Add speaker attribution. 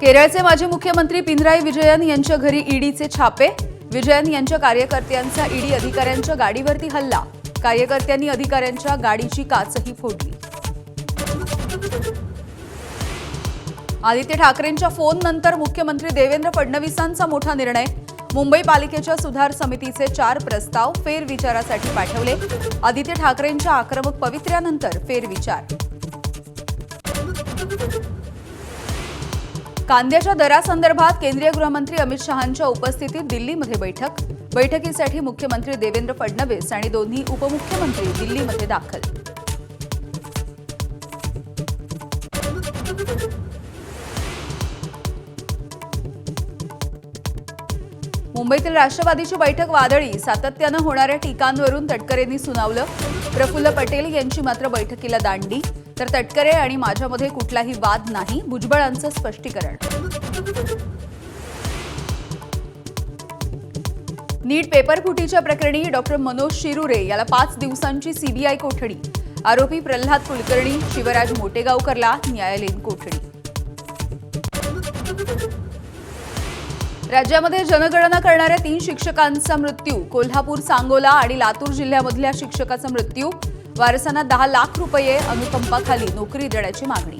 Speaker 1: केरळचे माजी मुख्यमंत्री पिनराई विजयन यांच्या घरी ईडीचे छापे। विजयन यांच्या कार्यकर्त्यांचा ईडी अधिकाऱ्यांच्या गाडीवरती हल्ला। कार्यकर्त्यांनी अधिकाऱ्यांच्या गाडीची काचही फोडली। आदित्य ठाकरेंच्या फोन नंतर मुख्यमंत्री देवेंद्र फडणवीसांचा मोठा निर्णय। मुंबई पालिकेच्या सुधार समितीचे 4 प्रस्ताव फेरविचारासाठी पाठवले। आदित्य ठाकरेंच्या आक्रमक पवित्र्यानंतर फेरविचार। कांद्याच्या दरासंदर्भात केंद्रीय गृहमंत्री अमित शहांच्या उपस्थितीत दिल्लीमध्ये बैठक। बैठकीसाठी मुख्यमंत्री देवेंद्र फडणवीस आणि दोन्ही उपमुख्यमंत्री दिल्लीमध्ये दाखल। मुंबईतील राष्ट्रवादीची बैठक वादळी। सातत्यानं होणाऱ्या टीकांवरून तटकरेंनी सुनावलं। प्रफुल्ल पटेल यांची मात्र बैठकीला दांडी। तर तटकरे आणि माझ्यामध्ये कुठलाही वाद नाही, भुजबळांचं स्पष्टीकरण। नीट पेपर फुटीच्या प्रकरणी डॉक्टर मनोज शिरुरे याला 5 दिवसांची सीबीआय कोठडी। आरोपी प्रल्हाद कुलकर्णी, शिवराज मोटेगावकरला न्यायालयीन कोठडी। राज्यामध्ये जनगणना करणाऱ्या 3 शिक्षकांचा मृत्यू। कोल्हापूर, सांगोला आणि लातूर जिल्ह्यामधल्या शिक्षकाचा मृत्यू। वारसांना 10 लाख रुपये अनुकंपाखाली नोकरी देण्याची मागणी।